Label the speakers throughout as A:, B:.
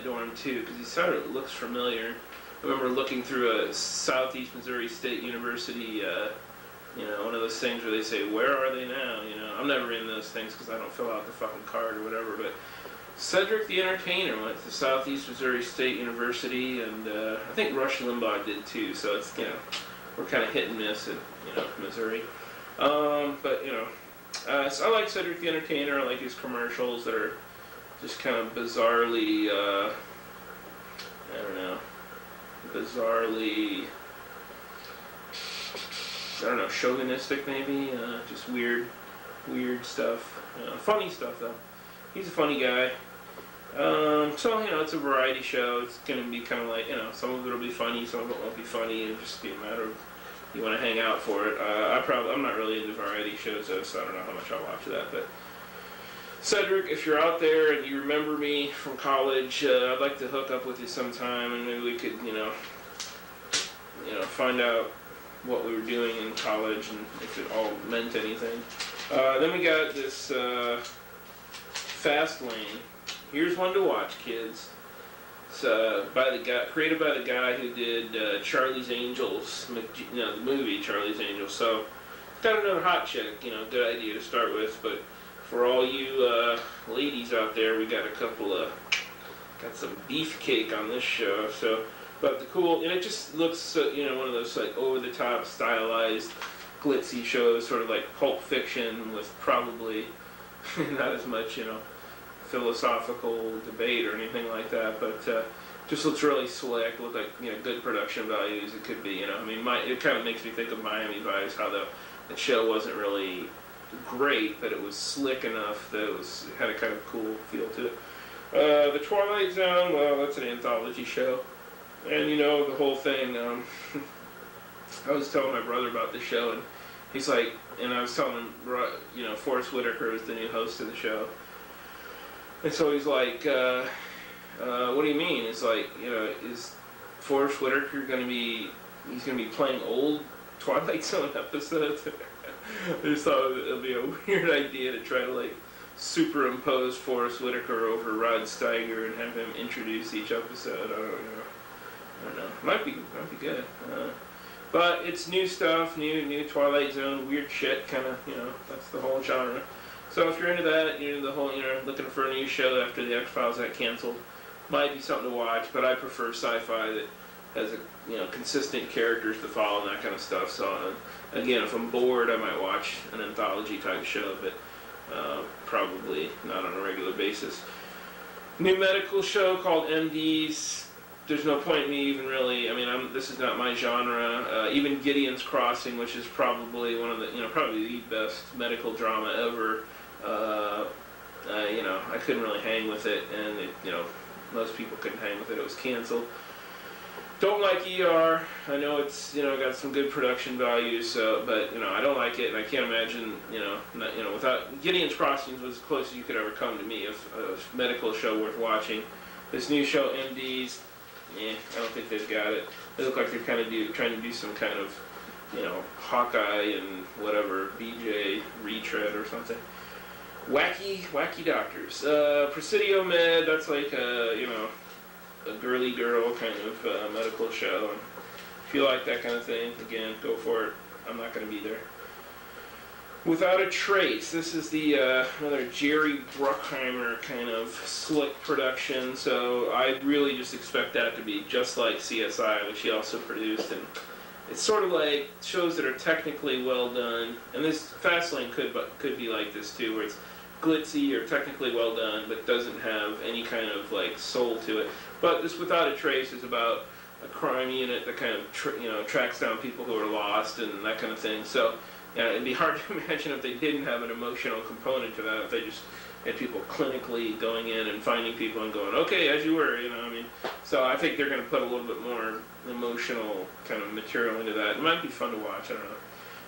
A: dorm too, because he sort of looks familiar. I remember looking through a Southeast Missouri State University, one of those things where they say, where are they now? I'm never in those things because I don't fill out the fucking card or whatever, but Cedric the Entertainer went to Southeast Missouri State University, and I think Rush Limbaugh did too, so it's, we're kind of hit and miss at, Missouri. So I like Cedric the Entertainer. I like his commercials that are just kind of bizarrely, chauvinistic maybe, just weird stuff. Funny stuff though. He's a funny guy. It's a variety show. It's going to be kind of like, some of it will be funny, some of it won't be funny. It'll just be a matter of you want to hang out for it. I'm not really into variety shows though, so I don't know how much I'll watch that. But Cedric, if you're out there and you remember me from college, I'd like to hook up with you sometime, and maybe we could, find out what we were doing in college and if it all meant anything. Then we got this Fast Lane. Here's one to watch, kids. It's created by the guy who did Charlie's Angels, the movie Charlie's Angels. So, got another hot chick, good idea to start with. But for all you ladies out there, we got got some beefcake on this show. So, but and it just looks, one of those like over-the-top, stylized, glitzy shows, sort of like Pulp Fiction with probably not as much, philosophical debate or anything like that, but just looks really slick. Look like good production values. It could be, it kind of makes me think of Miami Vice, how the show wasn't really great, but it was slick enough that it had a kind of cool feel to it. The Twilight Zone, well, that's an anthology show, and the whole thing. I was telling my brother about the show, and he's like, and I was telling him, Forrest Whitaker is the new host of the show. And so he's like, what do you mean? It's like, is Forrest Whitaker he's going to be playing old Twilight Zone episodes? I just thought it would be a weird idea to try to, superimpose Forrest Whitaker over Rod Steiger and have him introduce each episode. I don't know. Might be good. But it's new stuff, new Twilight Zone, weird shit, kind of, that's the whole genre. So if you're into that, you're into the whole, looking for a new show after the X-Files got canceled, might be something to watch, but I prefer sci-fi that has, consistent characters to follow and that kind of stuff. So, again, if I'm bored, I might watch an anthology type show, but probably not on a regular basis. New medical show called MDs. There's no point in me even really, this is not my genre. Even Gideon's Crossing, which is probably one of the, probably the best medical drama ever. I couldn't really hang with it, and most people couldn't hang with it. It was canceled. Don't like ER. I know it's, got some good production values, but, I don't like it, and I can't imagine, without, Gideon's Crossing was as close as you could ever come to me of a medical show worth watching. This new show, MDs, I don't think they've got it. They look like they're kind of trying to do some kind of, Hawkeye and whatever, BJ retread or something. Wacky doctors. Presidio Med, that's like a girly girl kind of medical show. And if you like that kind of thing, again, go for it. I'm not going to be there. Without a Trace, this is the another Jerry Bruckheimer kind of slick production, so I really just expect that to be just like CSI, which he also produced, and it's sort of like shows that are technically well done, and this Fastlane could be like this too, where it's glitzy or technically well done, but doesn't have any kind of soul to it. But this Without a Trace is about a crime unit that kind of tracks down people who are lost and that kind of thing. So. Yeah, it'd be hard to imagine if they didn't have an emotional component to that, if they just had people clinically going in and finding people and going, okay, as you were, So I think they're going to put a little bit more emotional kind of material into that. It might be fun to watch, I don't know.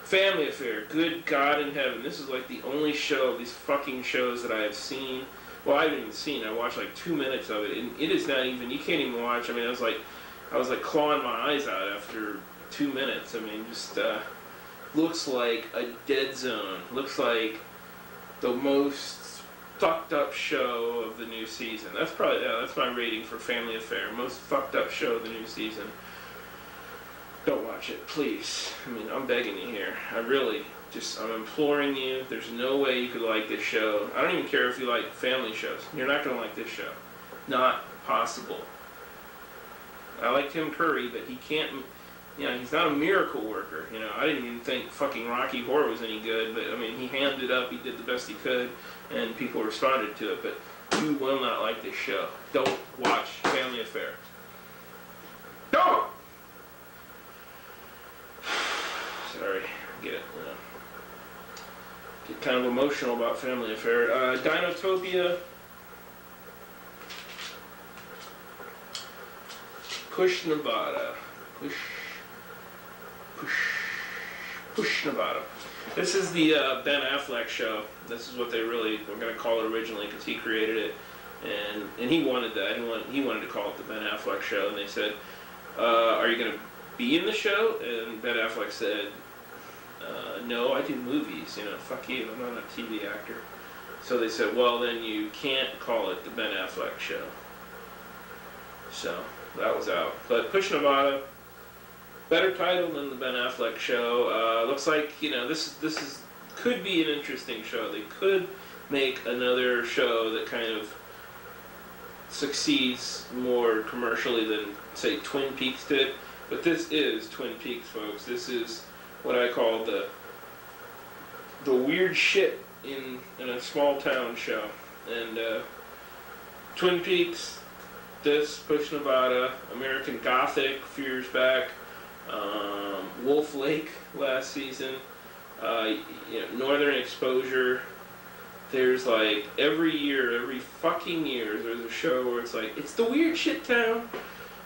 A: Family Affair, good God in heaven. This is the only show of these fucking shows that I have seen. Well, I haven't even seen. I watched 2 minutes of it, and it is not even, you can't even watch. I was clawing my eyes out after 2 minutes. Looks like a dead zone. Looks like the most fucked up show of the new season. That's probably, that's my rating for Family Affair. Most fucked up show of the new season. Don't watch it, please. I mean, I'm begging you here. I'm imploring you. There's no way you could like this show. I don't even care if you like family shows. You're not going to like this show. Not possible. I like Tim Curry, but he can't, he's not a miracle worker. I didn't even think fucking Rocky Horror was any good, but I mean, he hammed it up, he did the best he could, and people responded to it, but you will not like this show. Don't watch Family Affair. Don't! Sorry, get it. Get kind of emotional about Family Affair. Dinotopia. Push Nevada. Push Nevada. This is the Ben Affleck show. This is what they really were going to call it originally because he created it, and he wanted that. He wanted to call it the Ben Affleck show, and they said, "Are you going to be in the show?" And Ben Affleck said, "No, I do movies. Fuck you. I'm not a TV actor." So they said, "Well, then you can't call it the Ben Affleck show." So that was out. But Push Nevada, better title than the Ben Affleck show. Looks like this could be an interesting show. They could make another show that kind of succeeds more commercially than say Twin Peaks did. But this is Twin Peaks, folks. This is what I call the weird shit in a small town show. And Twin Peaks. This, Push Nevada, American Gothic, a few years back, Wolf Lake last season, Northern Exposure. There's like every fucking year, there's a show where it's like, it's the weird shit town.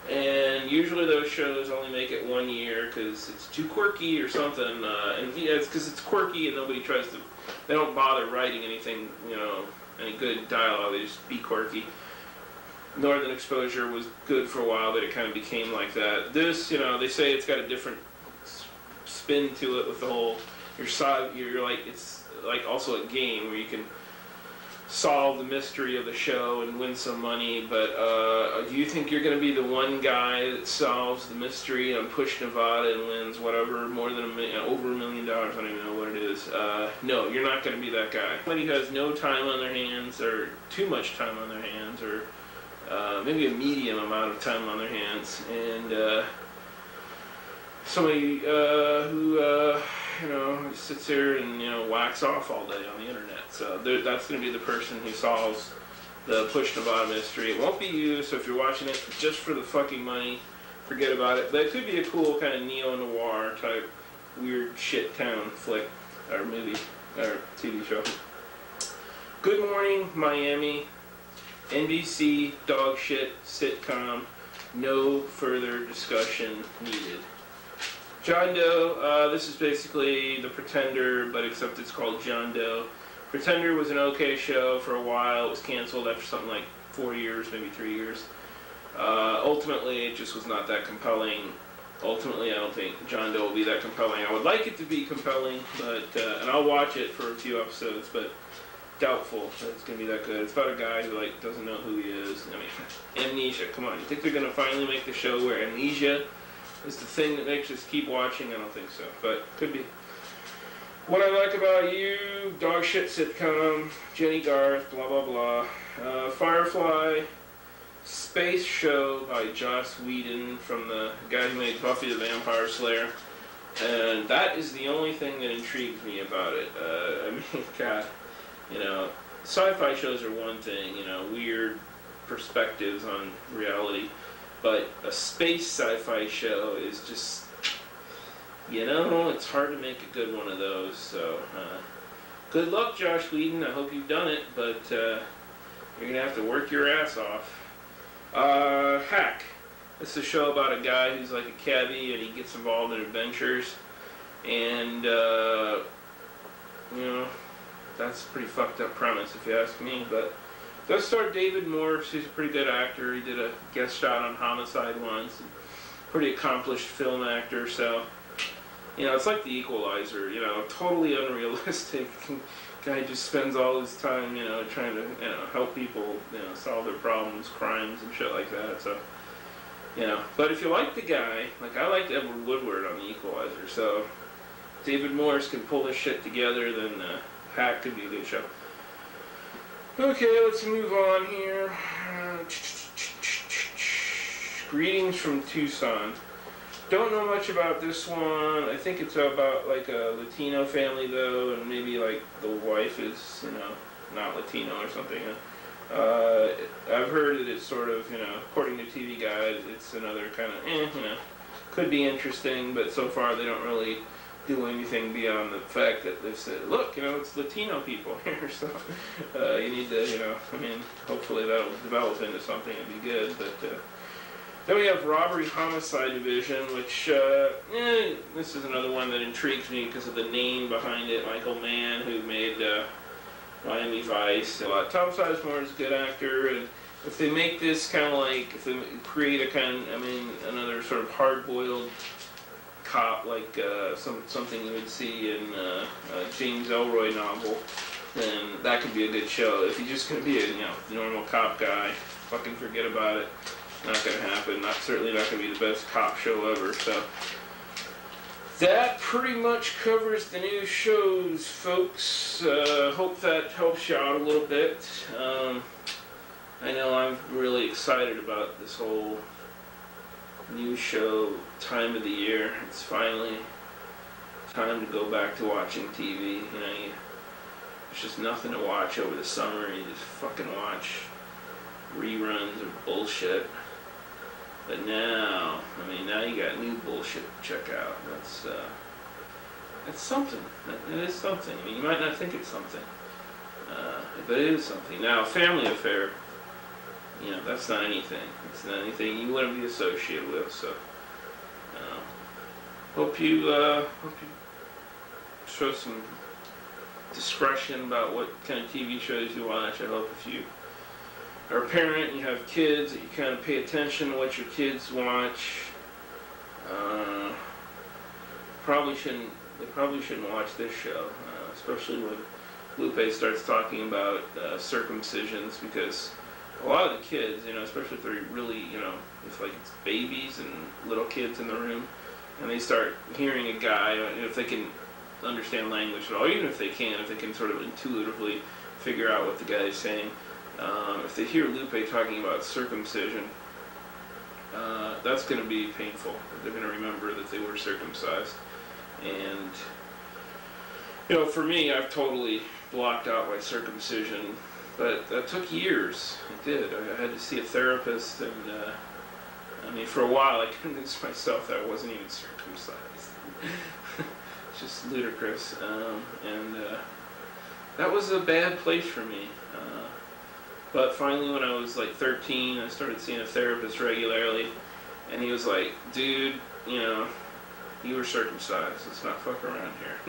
A: And usually those shows only make it 1 year because it's too quirky or something. And it's because it's quirky and they don't bother writing anything, any good dialogue, they just be quirky. Northern Exposure was good for a while, but it kind of became like that. This, they say it's got a different spin to it with the whole, you're like, it's like also a game where you can solve the mystery of the show and win some money, but do you think you're going to be the one guy that solves the mystery on Push Nevada and wins whatever, more than over $1 million, I don't even know what it is. No, you're not going to be that guy. Somebody who has no time on their hands, or too much time on their hands, or maybe a medium amount of time on their hands, and somebody who sits there and whacks off all day on the internet. So that's going to be the person who solves the Push Nevada mystery. It won't be you, so if you're watching it just for the fucking money, forget about it. But it could be a cool kind of neo-noir type weird shit town flick or movie or TV show. Good Morning Miami. NBC dog shit sitcom, no further discussion needed. John Doe, this is basically The Pretender, but except it's called John Doe. Pretender was an okay show for a while. It was canceled after something like 4 years, maybe 3 years. Ultimately, it just was not that compelling. Ultimately, I don't think John Doe will be that compelling. I would like it to be compelling, but and I'll watch it for a few episodes, but doubtful that it's going to be that good. It's about a guy who doesn't know who he is. I mean, amnesia. Come on, you think they're going to finally make the show where amnesia is the thing that makes us keep watching? I don't think so, but could be. What I Like About You, dog shit sitcom, Jenny Garth, blah blah blah. Firefly, space show by Joss Whedon, from the guy who made Buffy the Vampire Slayer, and that is the only thing that intrigues me about it. I mean, God. Sci-fi shows are one thing, weird perspectives on reality, but a space sci-fi show is just, it's hard to make a good one of those, so, good luck, Joss Whedon. I hope you've done it, but, you're gonna have to work your ass off. Hack. It's a show about a guy who's like a cabbie, and he gets involved in adventures, and, that's a pretty fucked up premise, if you ask me, but it does star David Morse. He's a pretty good actor. He did a guest shot on Homicide once. Pretty accomplished film actor, so, it's like The Equalizer, totally unrealistic. Guy just spends all his time, trying to, help people, solve their problems, crimes, and shit like that. So, But if you like the guy, like I liked Edward Woodward on The Equalizer, so David Morse can pull this shit together, then Hack could be a good show. Okay, let's move on here. Greetings from Tucson. Don't know much about this one. I think it's about like a Latino family though, and maybe like the wife is, not Latino or something. I've heard that it's sort of, according to TV Guide, it's another kind of, could be interesting, but so far they don't really do anything beyond the fact that they've said, look, it's Latino people here, so you need to, hopefully that'll develop into something and be good, but then we have Robbery Homicide Division, which, this is another one that intrigues me because of the name behind it, Michael Mann, who made Miami Vice. Tom Sizemore is a good actor, and if they make this kind of like, if they create another sort of hard-boiled cop, like something you would see in a James Ellroy novel, then that could be a good show. If you're just going to be a normal cop guy, fucking forget about it. Not going to happen. Certainly not going to be the best cop show ever. So that pretty much covers the new shows, folks. Hope that helps you out a little bit. I know I'm really excited about this whole new show time of the year. It's finally time to go back to watching TV. There's just nothing to watch over the summer. You just fucking watch reruns of bullshit. But now, now you got new bullshit to check out. That's something. It is something. You might not think it's something, but it is something. Now, Family Affair, that's not anything. It's not anything you wouldn't be associated with. So, hope you show some discretion about what kind of TV shows you watch. I hope if you are a parent and you have kids, that you kind of pay attention to what your kids watch. They probably shouldn't watch this show, especially when Lupe starts talking about circumcisions, because a lot of the kids, especially if they're really, if like it's babies and little kids in the room, and they start hearing a guy, if they can understand language at all, even if they can sort of intuitively figure out what the guy is saying. If they hear Lupe talking about circumcision, that's going to be painful. They're going to remember that they were circumcised. And, for me, I've totally blocked out my circumcision, but that took years. It did. I had to see a therapist, and, for a while I convinced myself that I wasn't even circumcised. It's just ludicrous. And that was a bad place for me. But finally, when I was like 13, I started seeing a therapist regularly, and he was like, dude, you were circumcised. Let's not fuck around here.